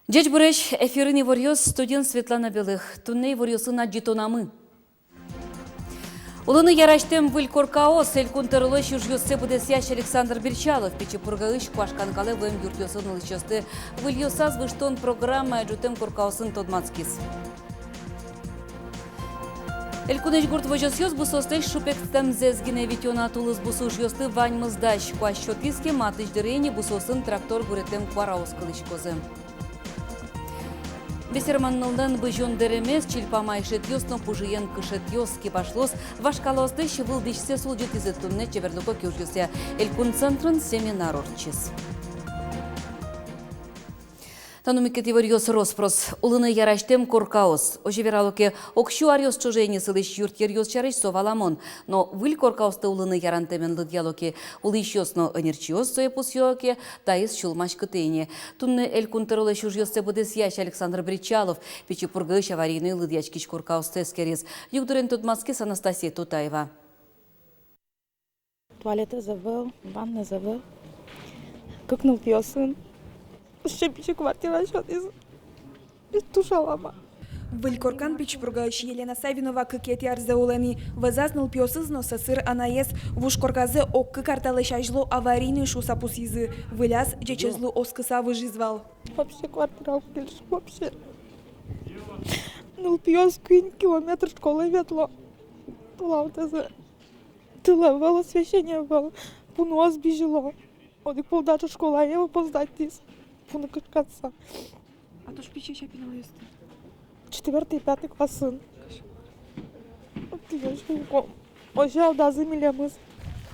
Дядь Буреш, эфирный варьёс студент Светлана Белых. Тунней варьёсы на джитонамы. Улыны яраштем выль коркаос, элькун тырылыш южьёссе будес ящ Александр Берчалов, печепургаыш квашканкалы вэм юртёсын ылычёсты выльёсаз выштон программа джутем коркаосын тодмацкис. Элькунеш гурт вожосьёс бусостеш шупектем зезгине витёна тулыз бусужьёсты вань мыздаш, квашчотиске матыш дырени бусосын трактор гуретем квараос кылычкозы. Бесерманнылдан быжон деремес, чильпамай шетьёсно пужиен кышетьёски пошлос, вашкалосты щевыл дичсе сулджит из этунне чеверлуко кюжгюся, элькун центрын семинар орчис. Танумикет варьёс роспрос, улыны яраштем коркаос. Ожевералоке окшу арьёс чужени сылыш юрт ерьёс чарыш соваламон, но выль коркаосты улыны ярантемен лыдьялоке, улыщёсно энерчиос сое пусьёке, таис чулмаш кытыне. Тунны элькун тырылы шужьёсте будес ящ Александр Бричалов, печепургыш аварийный лыдьячкич коркаосты скерез. Югдурен Тутмацкис Анастасия Тутаева. Туалеты завел, ванна завел. Кукнул пьёсын. Ще пичи квартира счет из тушалама. Вылькоркан пичпургач Елена Савинова кыкет ярзаулани. Вазазныл пьосызно сасыр анаес. Вушкорказы оккы карталы шажло аварийный шусапусизы. Выляз джечезлу оскыса выжизвал. Вообще квартира больше, вообще. Ныл пьёс квин километр школы ветло. Тулаутазы. Тылавало освещение было. Пунос бежало. Одик полдача школа, я его поздать тис. Пуна кашкатса. А то ж пичи чапинал есть. 4 и 5 классын. Ожал да замилямыз.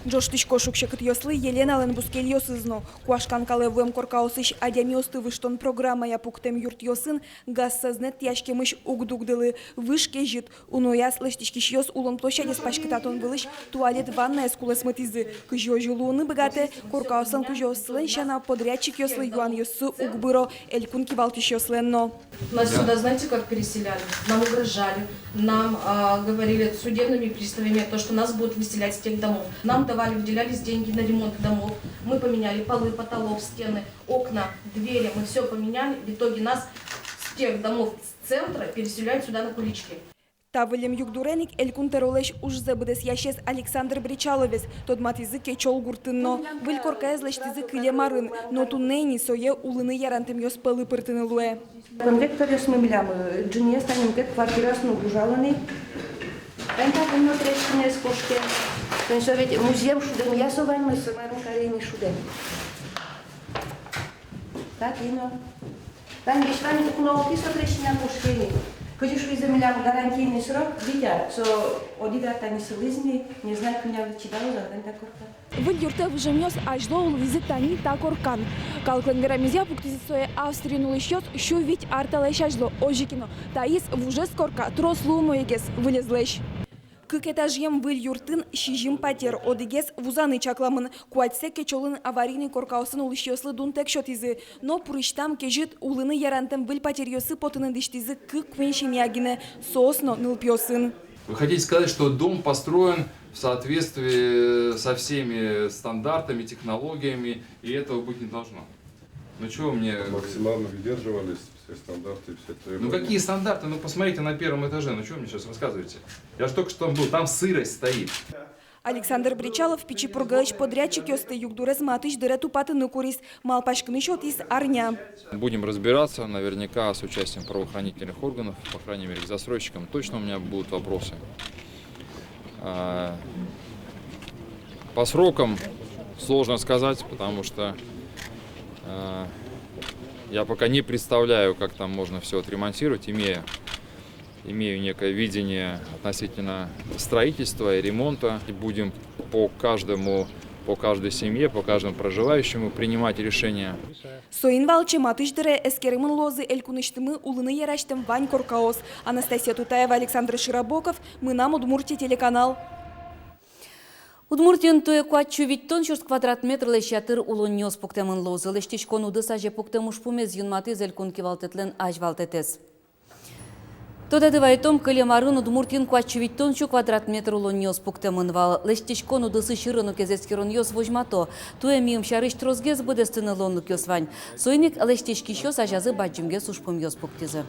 Джоштычко шукшекыт йослы Елена Ленбускель йосызно. Куашканкалы вэм коркаосыш адямиосты выштон программа я пуктем юрт йосын газ сознет яшкемыш угдугдылы вышке жит. Унояс лыштичкиш йос улон площадес пашкытатон вылыш туалет ванная скулес мытизы. Кыжо жулуны богате коркаосын кыжо слен шана подрядчик йослы юан йосы угбыро элькун кивалтиш йосленно. Нас сюда, знаете, как переселяли? Нам угрожали, нам говорили судебными приставами, то, что нас будут выселять с тех домов. Нам выделялись деньги на ремонт домов. Мы поменяли полы, потолок, стены, окна, двери. Мы все поменяли. В итоге нас с тех домов с центра переселяют сюда на Кулички. Тавылем югдуреник элькун теролеш уж забыдес ящес Александр Бричаловес. Тот матизы кечол гуртынно. Вылькорка эзлештизы кыле марын. Но туннейни сое улыны ярантем йос пылы пыртыны луэ. Конвектор с мебелям. Джиния станем кет квартира с нугужалани. Ента помно трещине с кошки. Ведь музеем шудем ясовань мы с мэром Карине шудем. Так, ино. Там есть вами так много кисло трещина кошки. Хочешь вы замелям гарантийный срок, видя, что одиграть они слизни, не знаю, как меня вычитала, за это корка. Выльюрте выжимёс ажло улвизит тани такоркан. Калклен верамизя пуктизисое Австрию счет, щу ведь арталеш ажло ожикино. Таис в уже скорка трослу моегес вылезлеш. Кык этажем выль юртын шижим патер одигес вузаны чакламын. Куатсе кечолын аварийный коркаусын улышьёслы дун тек шотизы. Но пурыштам кежит улыны ярантем выль патерьёсы потынын диштизы кык квеншим ягине соосно нылпьёсын. Вы хотите сказать, что дом построен в соответствии со всеми стандартами, технологиями, и этого быть не должно? Ну чего мне... Максимально выдерживались все стандарты, все требования. Ну какие стандарты? Ну посмотрите на первом этаже, ну что вы мне сейчас рассказываете? Я же только что там был, там сырость стоит. Александр Бричалов пичипургач подрядчик ёсты югдурез матыш дырету патыны курис малпашкны счет из арня. Будем разбираться, наверняка с участием правоохранительных органов, по крайней мере к застройщикам точно у меня будут вопросы. По срокам сложно сказать, потому что я пока не представляю, как там можно все отремонтировать, имею некое видение относительно строительства и ремонта. И будем по каждой семье, по каждому проживающему принимать решения. Соин валче матыш дыре эскеримын лозы элькуныштымы улыны яраштым Вань Коркаос. Анастасия Тутаева, Александр Широбоков. Мы нам Удмуртия телеканал. Удмуртиян туе куатчу виттон шурс квадрат метр лещатыр улон нёс пуктемын лозы. Лештичкон уды саже пуктемуш пумез юнматы зелькун кивалтетлен аж валтетес. Тода дывайтом кылемарын удмуртин квачевиттон чу квадрат метр улоньос пуктемынвал. Лештичкон удысы ширыну кезескерон йос вожмато. Туе мием шарыш трозгез будестыны лонлук йосвань. Сойник лештички щос ажазы баджимге сушпым йос пуктезы.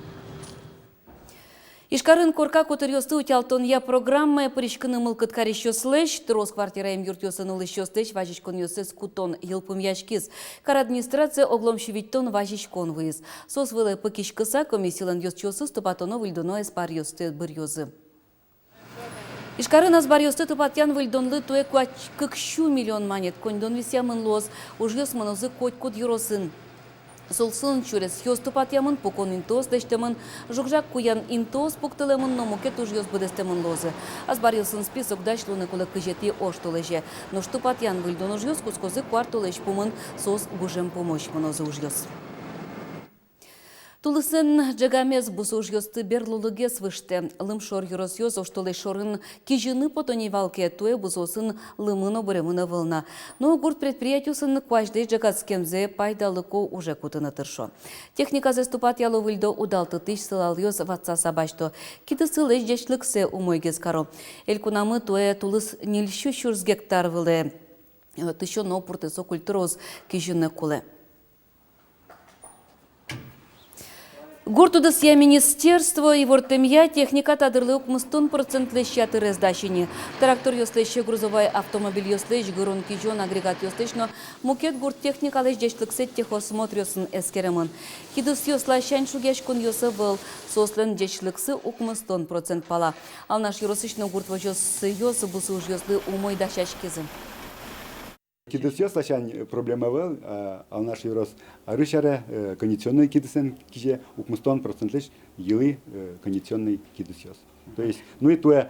Ишкарын корка котырьосты утялтон я программа пришкыны мылкыт карищос леш, трос квартираем юртьосын улыщос леш важичкон йосес кутон елпым яшкиз. Кар администрация огломшевиттон важичкон выез. Сос вылы пыкишкыса комиссиялан йосчосы ступатоно выльдоно эспар йосты бір йозы. Ишкарын азбар йосты тупатян выльдонлы туэ кыкшу миллион манет коньдон висямын лоз, уж йос мынозы коть-кот юросын. Солсын чурес йос тупатямын покон интос дештемын, жукжак куян интос пуктылемын, но мукет уж йос бедестемын лозы. Азбар йосын список дашлуны кулы кыжети оштолеже. Но штупатян выльдон уж йос кускозы квартолеш пумын сос гужем помощь мынозы уж йос. Тулысын джагамез бусу уж йосты берлулыгес выште. Лымшор юрос йос оштолеш шорын кижыны потоней валке туе бусосын лымыно буремыно вылна. Но гурт предприятиусын кваждей джагацкемзе пайдалыко уже кутыны тыршо. Техника заступат ялу выльдо удалты тыш сылал йос ватса сабашто. Киты сылеш дешлыксе умойгез каро. Элькунамы туе тулыс нильщу шурс гектар выле. Тыщо но пуртесо культуроз кижыны куле. Гуртудас я министерство и вортемья техника тадырлы укмыстон процентлы щатыры сдащини. Трактор ёслещи грузовой автомобиль ёслещ, гырон кижон агрегат ёслещ, но мукет гурт техника лещ дешлыксет техосмотр ёсын эскеремын. Кидус ёсла щань шугешкун ёсы был, сослен дешлыксы укмыстон процент пала. Ал наш юросычно гурт вожёсы ёсы бусы уж ёслы умой дащашкизы. Кидус лашань проблема был, а наш юрос арышаре кондиционный кидусен киже укмустон процентлеш елы кондиционный кидус. То есть, ну и то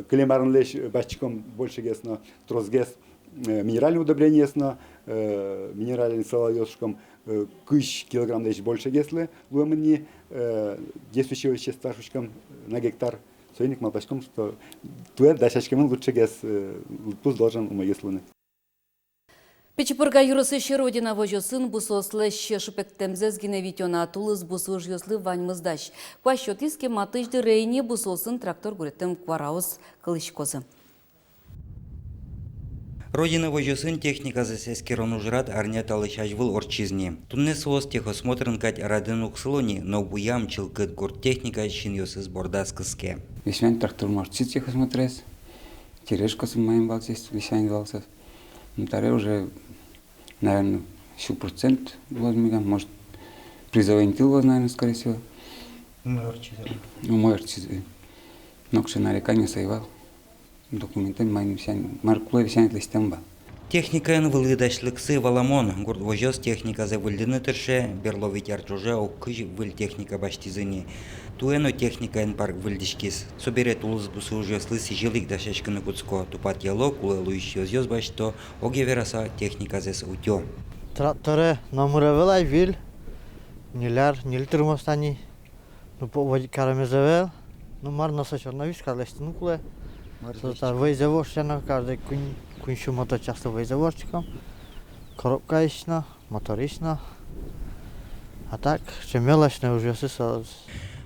клемарн леш бачком больше гесно, трозгес минеральное удобрение ясно, минеральный соловьёшком кыш килограмм леш больше геслы, луамни действующего вещества шушком на гектар. Сойник малпачком, что туэ дашашком лучше гес пусть должен умоеслыны. Печепырга юрысышы родина вожосын бусослы шепектемзез геневитёна тулыз бусу жёслы ваньмыздаш. Кващотиске матыжды рейне бусосын трактор гуреттем квараус кылышкозы. Родина вожосын техника засескерон ужрат арня талышажвыл орчизни. Тунне соос техосмотрын кать радын уксылони, но буям чылкыт гурт техника чин ёсыз бордас кыске. Вещань трактор морчит техосмотрес, терешкосы моим балцис, вещань балцев. Ну, таре уже, наверное, еще процент возьмем, может, призовой интил, наверное, скорее всего. Уморчизы. Но к нареканию соевал. Документы моим вещань, маркулы вещань листемба. Техникаен вылыдашлыксы валамон, гурт вожос техника за выльдыны тырше, берловить арчуже окыж выль техника баштизыни. Туэно техникаен парк выльдишкис. Соберет улыз бусу ужеслы сижилик дашешканы куцко. Тупат яло, кулы луищ ёзёз башто, оге вераса техника зес утё. Тракторы намуравелай виль, нил турмостани, ну поводи карамезавел, ну марно сочерно виш карлестину куле. Сота вейзавошчано каждый куншу моточасто вейзавошчиком, коробка ищно, моторично, а так ще мелочные уже сысалось.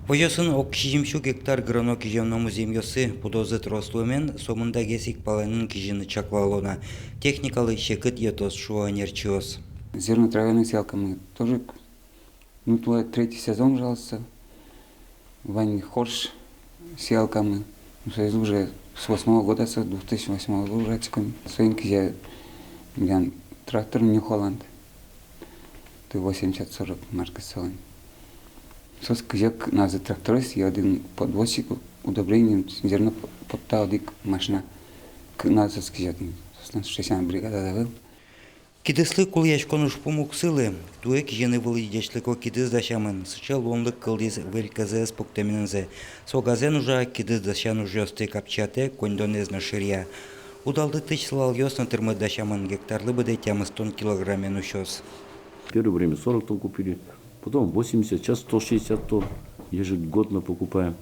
Вожосын окшижимшу гектар грано кижемному земьёсы пудозы трослумен сомында гесик палайнын кижины чаклалона. Техникалы шекыт етос шуанерчиос. Зерно-травяные сеялка мы тоже, ну, твой третий сезон, пожалуйста. Вань хорш сеялка мы. Уже с 8 года, с 2008 года уже отчеками. Своим я трактор Нью-Холланд. Ты 80-40 марка салон. Сос кизяк на за тракторист и один подвозчик удобрением зерно подтал дик машина. На за кизяк. 60 бригада давил. Кидыслы кул яшконуш пумук сылы, туэ кижены вылы дешлыко кидыз дашамын, сычал онлык кылдиз вельказе споктаминензе. Согазен уже кидыз дашану жёсты капчате, кондонезна ширя. Удалды тыч слал ёсна тырмы дашамын, гектарлы быдэ тямыз тонн килограммен ущёс. Первое время 40 тонн купили, потом 80, сейчас 160 тонн ежегодно покупаем.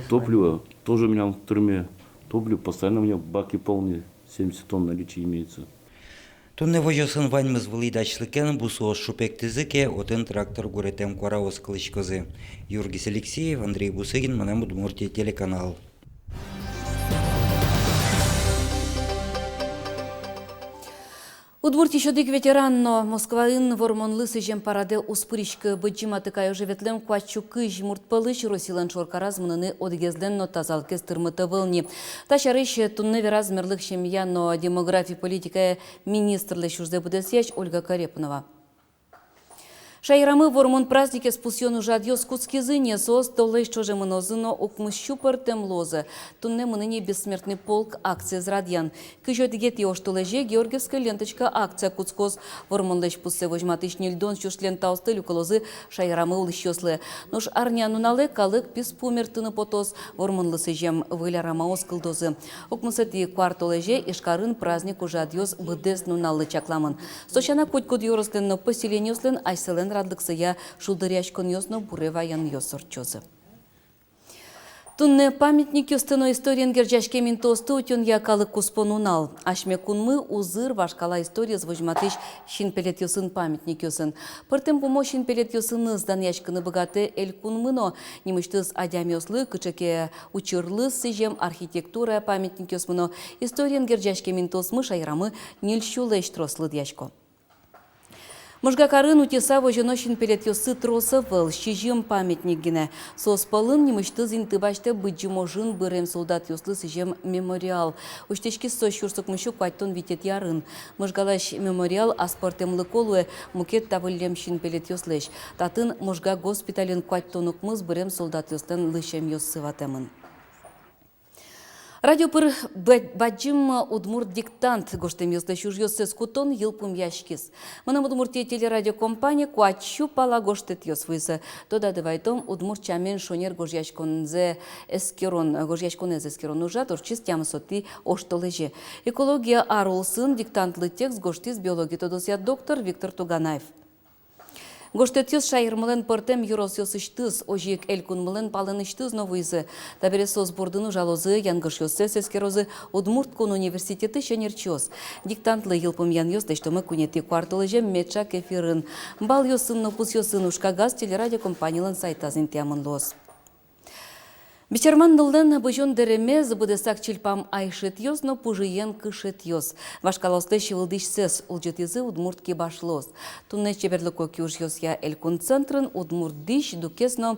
Топливо тоже у меня в тюрьме. Топливо постоянно у меня баки полные, 70 тонн наличия имеется. Тунне вожосын ваньмыз вылыйдачлыкен бусуос шупектизыке отын трактор гуретем куараос кылычкозы. Юргис Алексеев, Андрей Бусыгин, Манам Удмуртия телеканал. Удмуртия щодик ветеранно Москваын вормонлы сыжем параде успыричка быджима тыкай ожеветлем квачу кыж муртпалыч Росилан шоркараз мыныны одгезленно тазалкес тырмыты вылни. Ташарыш тунны веразмерлых семья, но демографии политика министрлы шужде будесяч Ольга Карепнова. Шайрамы вормон празднике спусьону жадьос куцкизыне сос толлайш чоже мынозыно окмыщупар темлозы. Тунне мыныне бессмертный полк акция зрадьян. Кыжодигет еоштолеже Георгиевская ленточка акция куцкоз. Вормонлэш пуссе вожматыш нильдон щуш лентаусты люколозы шайрамы улыщослы. Нож арнянулале калык пис пумертыны потос. Вормонлы сыжем вылярама кылдозы. Окмысыти квартолеже ишкарын празднику жадьос быдес нуналы чакламын. Сочана котькод юросленно поселениослен айселен радлыксыя шулдырячкон ёсно буреваян ёсорчозы. Тунне памятник ёстыно историен герджашке минтосты утен якалы куспонунал. Ашме кунмы узыр вашкала история звожматыш шинпелет ёсын памятник ёсын. Пыртем помо шинпелет ёсыны здан яшкыны богаты эль кунмыно. Немыштыз адямёслы кычаке учырлы сыжем архитектура памятник ёсмыно. Историен герджашке минтосмы шайрамы нильщулы эштрослы дяшко. Можгакарын утеса воженощин перед ёсы троса выл, щижем памятник гине. Соспалын немыштыз интыбаште быджиможын бырем солдат ёслы сыжем мемориал. Уштечки сощурсук мышу кваттон витет ярын. Можгалаш мемориал аспортемлы колуэ мукет тавыллем щин перед ёслеш. Татын можга госпитален кваттонук мыз бырем солдат ёслен лышем ёсы ватемын. Радиопыр баджим удмурт диктант гоштем ёсты шужёсы скутон йылпум яшкис. Мынам Удмуртия телерадиокомпания куачу пала гоштет ёс вызы. Тода дывайтом удмурт чамен шонер гожьяшконзе эскерон ужат орчис тямсоти оштолеже. Экология арулсын диктантлы текст гоштис биология тодосия доктор Виктор Туганаев. Гоштетёс шайырмылен пыртем юрос ёсыштыз, ожик элькунмылен палыныштыз новыйзы. Табересос бордыну жалозы, янгыш ёссы эскерозы, Удмурткон университеты шенерчёс. Диктантлы йылпым ян ёс, дэштомы кунети квартылыже метчак эфирын. Бал ёсын, нопус ёсын, ушкагаз телерадиокомпаниялын сайтазын тямын лос. Бичерман дылден быжон деремез будесак чилпам айшет ёс, но пужиен кышет ёс. Вашкалосты шивылдыш сес улжетизы удмуртки башлос. Тунне чеберлыко кюж ёс я элькун центрын удмуртдыш дукесно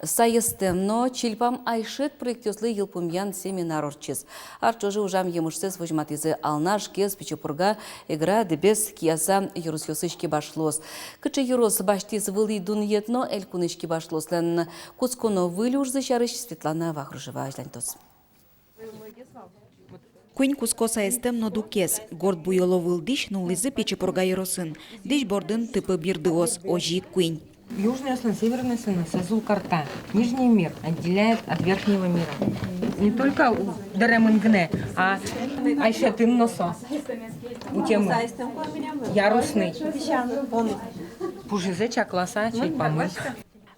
сайыстемно чилпам айшет проектёслы йылпумян семинар орчиз. Арчожы ужам емышсес вожматизы алнаш кес пичепурга игра дебес кияса юрус ёсышки башлос. Кычы юрус баштиз вылый дун етно элькунышки башлослен куцконо вылюжзы шарыш Светлана Вахрушева ажлантос. Куин кускоса эстемно дукес, горд буйоло вылдыш нулызы пичепурга юросын. Дыш бордын тыпы бирдыос, ожи куин. Южный слон, северный слон, сазул карта. Нижний мир отделяет от верхнего мира. Не только у Даремангне, а Айшетын носо. У тему ярусный. Пужизе чакласа чайпамы.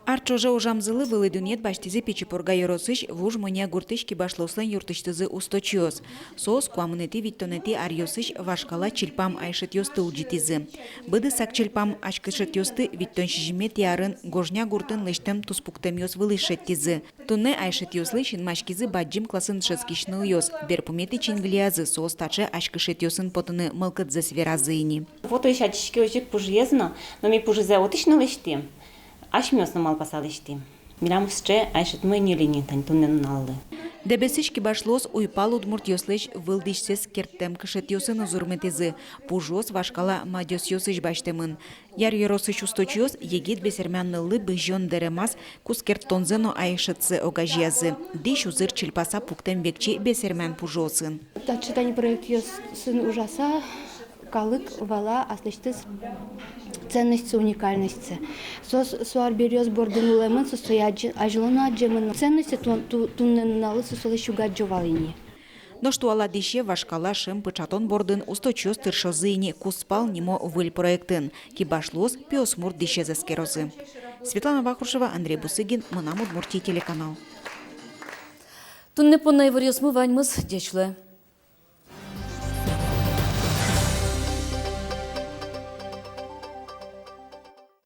Арчожа ужамзылы вылыдунет баштизе пичепорга yorosыш вуж моня гуртышки башлослен юртыштызы усточиос. Сос куамынети виттонети арьосыш вашкала чилпам айшет ёсты улжитизы. Быды сак чилпам ашкышет ёсты виттон шижимет ярын гожня гуртын лыштем туспуктем ёс вылышеттизы. Тунне айшет ёслы шинмашкизы баджим класын шескишны ёс. Берпумети чинглиязы сос таче ашкышет ёсын потыны мылкыдзы сверазыйни. Фото ещё очки ожик пужезно, но ми пужезе отышны лышти. Ашмёсно мал пасалышти. Мирамсче айшет мы не линии тантунен налды. Дебесишки башлос уйпал удмурт ёслыш вылдышсез кертем кышет ёсын узурметизы. Пужос вашкала мадёс ёсыш баштемын. Яр ёросыш усточиос егит бесермяннылы быжон деремас кускерттонзено айшетсы огажьязы. Диш узыр чилпаса пуктем векчи бесермян пужосын. Читание проект ёсын ужаса. Калык вала аслыштыз ценность уникальности. Суар берёз бордынулемын состоять ажлона аджемын. Ценности тунненалы состоящую гаджовалини. Но что аладище вашкала шем пычатон бордын усточёс тыршозыйни куспал нимо выль проектын. Кибашлос пиосмур дище заскерозы. Светлана Вахрушева, Андрей Бусыгин, Мынам Удмуртия телеканал. Тунне понна иварьосмы ваньмыз дечлы.